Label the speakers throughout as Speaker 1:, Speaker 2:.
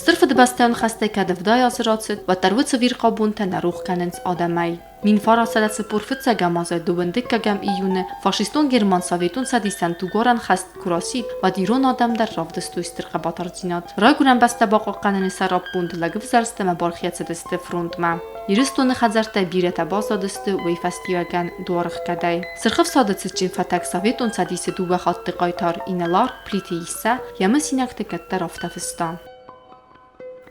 Speaker 1: Sırf dibastan xasta kadavday azratsid و تروت ویر قابون تنروخ کننز آدمی. من فراسل سپور فتسا گمازه دوبندک گم ایونه فاشیستون گرمان سویتون سدیسن تو گورن خست کراسی و دیرون آدم در رافدستو استرقه باترزینات. رای گورن بسته باقا قنن سراب بوند لگف زرستم بارخیت سدسته فرونت ما. یرستون خزرته بیرت بازادسته وی فستیوگن دوارخ کدای. سرخف سادت سچین فتک سویتون سدیس دو بخات قایتار اینلار پلیتی ایسا یما سینک تکت رافته فستان.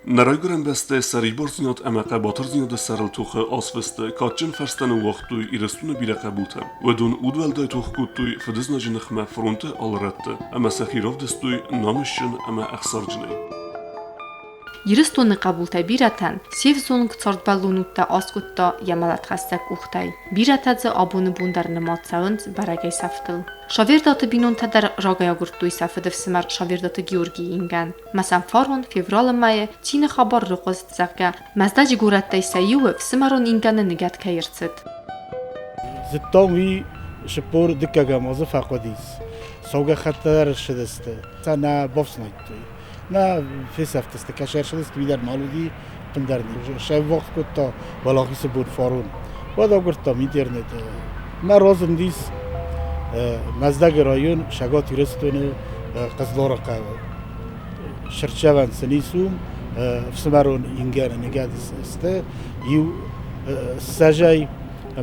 Speaker 2: Нарайгурен бесте сариборзинот амақа батырзинот саралтухы асвесте качын ферстен вақтуй ирестуны биле қабулта. Ведун удвелдай тухкуттуй федизнажинахма фронте алратты. Ама сахиров дестуй намышын ама ахсарджнай.
Speaker 1: Yiristonu qabulta biratan, sevzon qtsardbalunutta askutta yamalat xassak uxtay. Biratadze abunu bundarını matsaınt baragay saftil. Şaverdatı binunta dar ragaya gurttuy safıdıv simar şaverdatı Georgi ingen. Masan farun fevral maye çini xabar rıqozt zaqqa mazdaji gurattay sayuv simarun inganı nigat kayırtsit.
Speaker 3: Zittomi şipur dikkagamazı faqadis. Soga xatar şidiste. Sana bofsnayttuy. نه فیسافت است که شهرش است بیدار مالودی پندرنی شاید وقت کت تا بالاخی سبود فارون بعد اگر تا اینترنت ما رازم دیس مزدگ رایون شگات رستونه قصدار قهوه شرچوان سنیسوم فسمرون اینگر نگاد است یو سجای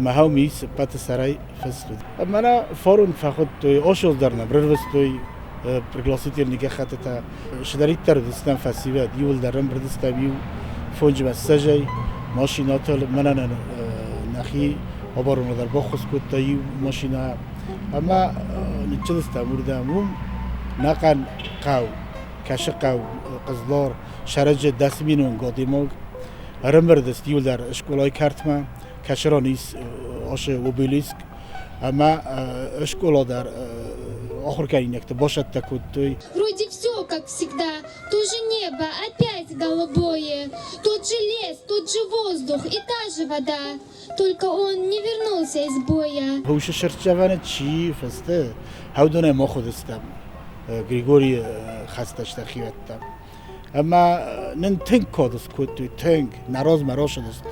Speaker 3: ما همیس پات سرای فسرد من فارون فقط توی آشوز درنم بررس توی пригласитель нигде хатата шдаритар дистан фасиват юл дарам бردистам ю фонж массажай машинатал манан нахи оборона дар бохус кутта ю машина ама ничдиста мурдамум нақан қав кашқав қизлор шараҷ дасминун годимог рамбардист юл дар школаи картма кашронис оше обелиск ама школа дар охркайнекта бошат такутой.
Speaker 4: Вроде все как всегда, то же небо опять голубое, тот же лес, тот же воздух и та же вода, только он не вернулся из боя.
Speaker 3: هوش شرچوان چی فسته هودونه ما خودستم گریگوری خستش تخیوتم اما نن تنگ کادس کتوی تنگ نراز مراش دست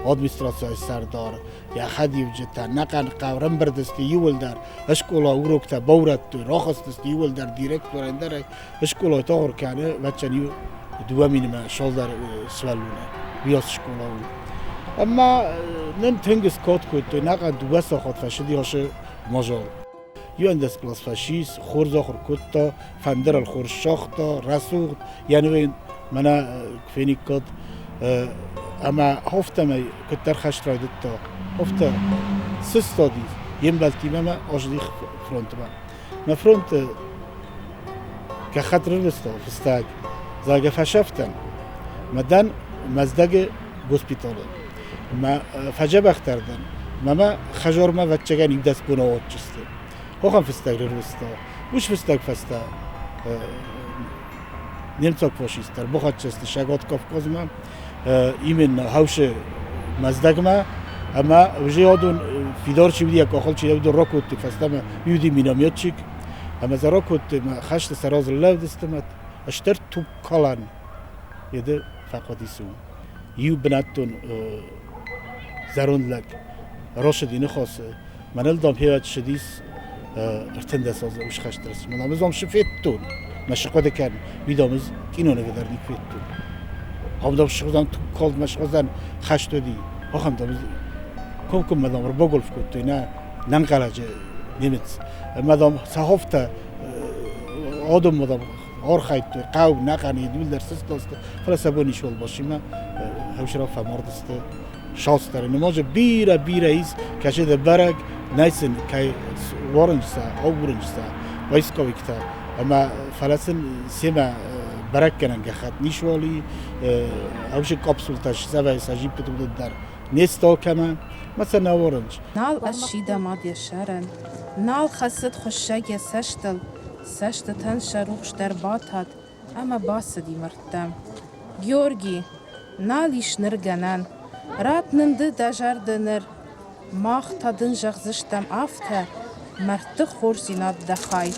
Speaker 3: ادمنستراسیون سردار یا خدیو جتا نقن قورم بردست یول در اشکولا اوروکتا بورت تو راخست است یول در دیرکتور اندر اشکولا تاور کنه وچنیو دوامین ما شال در سوالونه بیاس اشکولا اما نن تنگ اسکات کتوی نقن دو ساخت فشدی هاشه ماجال یوندس کلاس فاشیس خورز آخر کتا فندر الخور شاختا رسوخت یعنی من کفینی کد اما هفته می کتر خشت رایده تا هفته سستادی یم بلتی ما آجدی فرونت ما فرونت که خطر رستا فستاگ زاگ فشفتن مدن مزدگ گوسپیتاله ما فجب اختردن ما خجار ما وچگان این دست بناوات چسته هوخم فستاگ رستا وش فستاگ فستا نمتاک فاشیستر بخواد چست شگات کافکاز ما ایمن هاوش مزدگ ما اما وجه آدون فیدار چی بودی که آخال چی بود راکوت فستا ما یودی مینامیات چیک اما زا راکوت ما خشت سراز لود استمت اشتر توب کالان یده فقادیسون یو بناتون زرون لگ راشدی نخواسته منال دام هیات شدیس ارتنده سازه وش خشت رسم من دامزم شفیتون مشقاده کن میدامز اینو نگذار نیکفیتون هم دام شخصان تو کالد مشقازن خشت دی آخام دامز کم مدام رو بگلف کردی نه ننقلج نیمت مدام صحافت آدم مدام آرخایت توی قوم نقنی دول در سست دست فلسبانی شول باشیم هوشرا فماردست شانس داره نماز بیره ایز کشه ده برگ نیستن که وارنجسا او ورنجسا وایسکاوی کتا اما فلسن سیما برگ کنن که خط نیشوالی اوش کپسول تاش سوای ساجیب بتود در نیستا کما مثلا نوارنج
Speaker 5: نال اشیدا مادی شرن نال خست خوشگ سشت تن شروخش در باتاد اما باسدی مرتم گیورگی نالیش نرگنن رات ننده دجاردنر ماخ تادن جغزشتم آفته مرت خورزینات دخای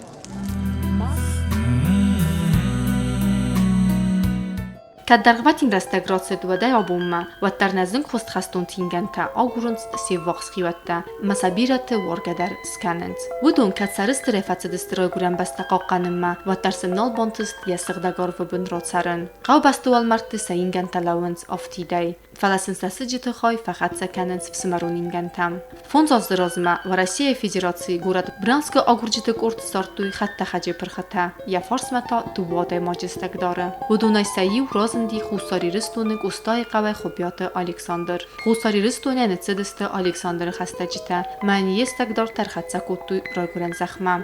Speaker 1: Կդարղվատին ռաստագրացետ վդայ աբումմա վատտարնազն խոստ խաստոնթինգանտա ագուրունց սևվախս խիվատտա մասաբիրատը որգադար սկանենց վդուն կացարս տրեֆացը դստրոգուրան բաստակականմա վատտարսնալ բոնտստ յասղդագորվը բնդրոցարն ყავბასტუალ მარტისა ინგანტალავენს ოფთიდაი фаласенсасы житохой фахатсаканенс всмарунинганtam фонзоздырозма в России Федерации город Брянска огуржиты курт сортуй хатта хаджи перхата я форсмата туводе маджистагдары будунай саив розенди хусари рыстуны устай қавай хубята Александр хусари рыстуны нецедесте Александр хастаджита маниестагдар тархатсакуттуй ройгурен захма.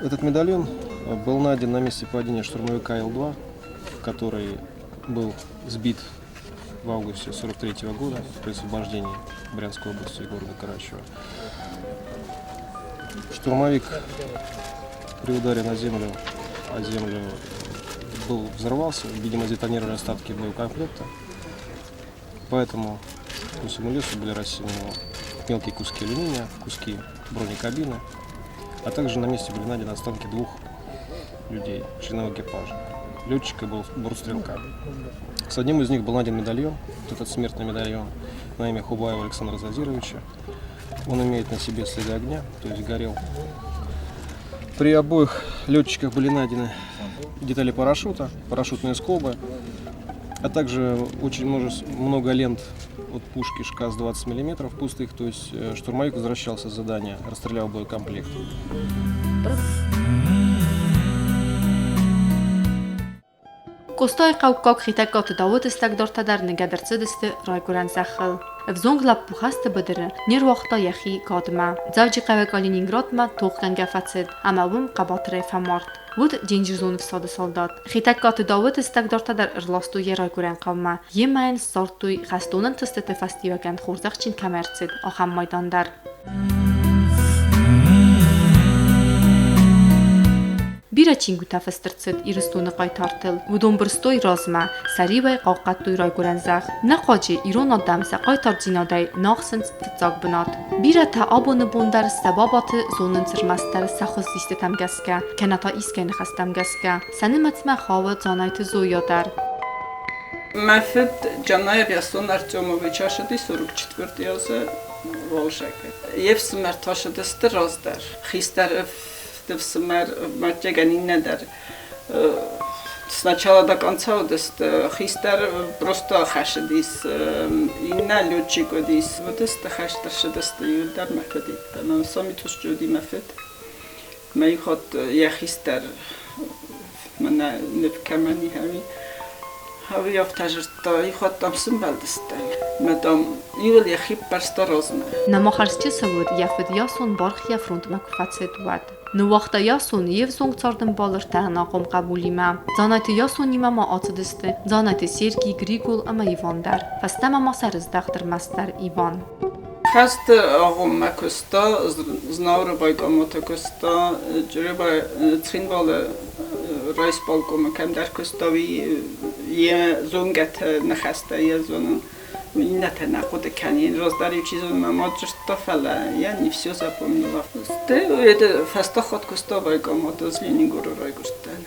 Speaker 6: Этот медальон был найден на месте падения штурмовика Ил-2, который был сбит в августе 1943 года при освобождении Брянской области и города Карачева. Штурмовик при ударе на землю, взорвался, видимо, сдетонировали остатки боекомплекта, поэтому по всему лесу были рассеяны мелкие куски алюминия, куски бронекабины, а также на месте были найдены останки 2 людей, членов экипажа, летчика и бортстрелка. С одним из них был найден медальон, вот этот смертный медальон на имя Хубаева Александра Задировича. Он имеет на себе следы огня, то есть горел. При обоих летчиках были найдены детали парашюта, парашютные скобы, а также очень много лент от пушки ШКАС 20 мм пустых, то есть штурмовик возвращался с задания, расстрелял боекомплект.
Speaker 1: Կոստոյ կաուկակ խիտակոտ դավոտ ստագդորտադար նգադրցդստը ռայգուրան զախլ վզոնգլապ փուխաստը բդրը նիրվախտա յախի կադմա ձավջի կավեկալինինգրոդմա թող կանգաֆացեդ ամավում կաբատրե ֆամարտ ոդ ջինջզուն վսոդը սոլդատ խիտակոտ դավոտ ստագդորտադար ռլաստու երայգուրան կավմա յեմայն սորտուй խաստոնն թստե ֆեստիվական խորզախչին կամերցեդ ախամ մայդանդար Բիրաչին գութաֆստրցետ իրստունը qaytartıl վուդոն բրստոյ ռազմա սարիվայ qaqattuy rayguranzaq նaqaji իրոն ադամսա qaytarjinodai naqsens titsaq bnat birata abone bondar sababatı zonun tsirmastar saxos istetamgaska kanata isken xastamgaska sanımatma xava zanaytı zoyodar
Speaker 7: Mafet Canayev Yason Artyomovich ashadi 44 yazı Volshaka. Եվ սմեր թաշդստը ռոզդար խիստար Смер Матягани недер. Сначала до конца удест хистер просто хашдис и на летчик удис. Вот это хаштер шдест юлдар мафедит. Но сами туш жуди мафед. Май хот я хистер мана нефкамани хами. Хави яфтажрта и хот там симбалдстан. Медам юл я хип парсторозма.
Speaker 1: Намахарсче савод яфед ясон бархия фронт макфацет вад. Նուվախտա յասուն եւ զոնգցարդն բալր տահնաղում կաբուլիմա Ձանայթը յասուն իմամա ացդստը Ձանայթը Սերգի Գրիգոլ ամա Իվանդար Ֆաստամա մասարыз դախտր մաստար Իվան
Speaker 7: Хаст աղում մակստա Զնավրը բայկամոթը կստա Ջրեբա ծինվալը Ռայս բալկոմը կամդար կստավի Զոնգət նխաստա Զոնը Инната находа канин раздари чизу мамаджрта фала я не все запомнила. Это фастахот костовой комото с Ленингора райгурстан.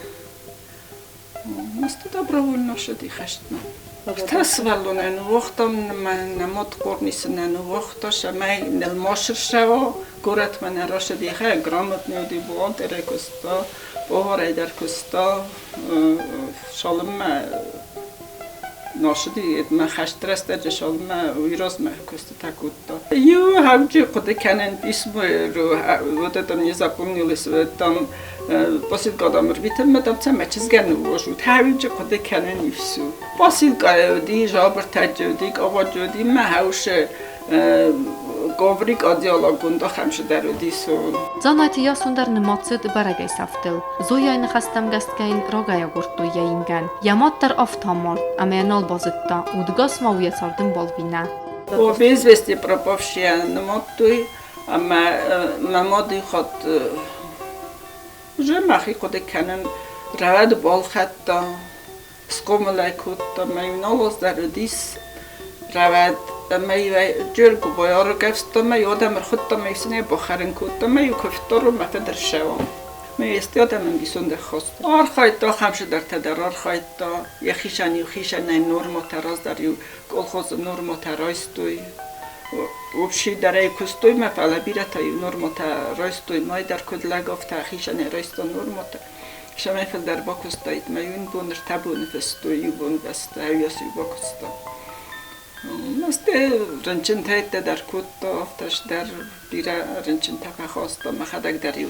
Speaker 7: Масты добровольно шеди хаштна. Тасвалунен вахтам намот корнисен вахта шамай нел машршаво город мен рашди ха грамотный ди бонтере коста поварайдар коста шалма Нашди это махаштрасте жашалма уйрозма коста такутто. Ю хавчи коды канен письмо вот это мне запомнилось там после года мрвитем там цемачизган вожу тавичи коды канен и всё. После года жабртаджоди аваджоди махауше Գովրիկ ադիալագունդա խամշդարոդիսոն
Speaker 1: Ձանայթը յասունդար նմացետ բարագայ սավտել Զոյայ նխաստամգաստկային ռոգայա գորտու յայինգան Яматтар автомор ամենալ բազտտա ուդգաս մաույացարդն բոլվինա
Speaker 7: О без вести пропавшие намотуй мамоди хот уже махи коды канен равад болхатта скомлайкутта майнолос дародис равад ماي جرق بيار قفصت ما يودم رخت ما يسني بخارن كوت ما يكفتر ما تدرشوا میستی آدم بیسونده خواست آرخایتا خمشه در تدر آرخایتا یه خیشانی نورما تراز در یو کلخوز نورما ترایستوی وبشی در کستوی مفعله بیره تا یو نورما ترایستوی مای در کد لگافت خیشانی رایستا نورما شما فل در باکستایت میون بونر تبون فستوی بون بست هیاسی باکستا مست رنچن تایت در کد افتش در بیره رنچن تپه خواستا مخدک در یو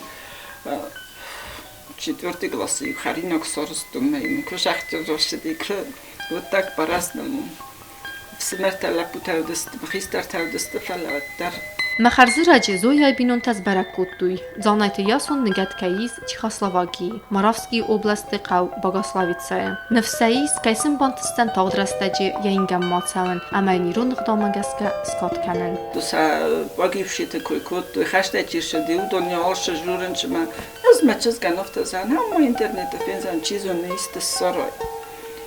Speaker 7: четвертый класс и харинок сорстум мейм кушахт рошдик вот так по-разному в смерть лапутавдст бхистар тавдст фалаттар
Speaker 1: Махарзы раджезоя бинунтаз баракуттуй, занайты ясон негат каиз Чехословакии, Моравский области қав Богославице. Невсаиз кайсын бантыстан тағдрастаджи яингам мацавын, амайни рунг домагаска скот канын.
Speaker 7: Туса багившите койкуттуй, хаштачи шеди, удоня орша журенчма, аз мачыз ганофта зан, ама интернета фензан чизу не исте сорой.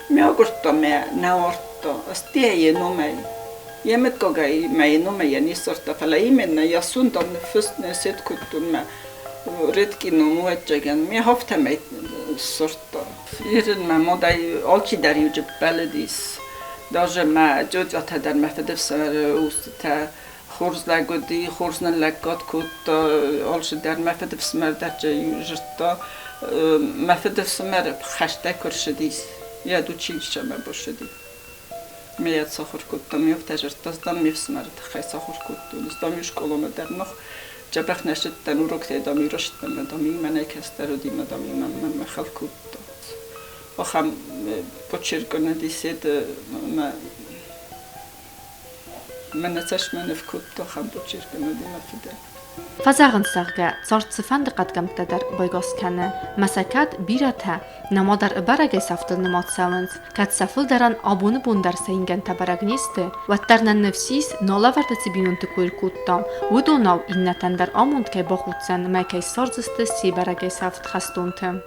Speaker 7: Мягурто ме наорто, астие номей. Yemet kogai mainuma yani sorta fala imenna yasun dan först när sett kulturma redkino muetjagan me hafta med sorta irin ma modai alki där ju baladis даже ma jodjata där ma fedefsar usta khorzla godi khorzna lakot kut alshi där ma fedefsar där jurta ma fedefsar khashta kurshidis ya duchilsha ma boshidi მე სახლ კუტო მივთაჟერ დასთან მივსმარ ხай სახლ კუტო დასთან შკოლონა დარნო ჯაბახნაშეთ და ნუროქე და მიროშტ და მიმანა კასტერო დიმა და მიმანა ხალ კუტო ოხამ počerkona dised მანაცაშ მანევ კუტო ხამ počerkona დიმა ფიდა
Speaker 1: Фазагын сарга царцы фандыкат гамтадар бойгосканы. Масакат бирата намадар барагай сафтыл намат савынс. Кат сафыл даран абуны бундар сайынген табарагнисты. Ваттарнан нефсис налаварда цибинунты куиркутта. Удонав иннатандар амунд кай бахутсан майкай сарзысты си барагай сафт хастунты.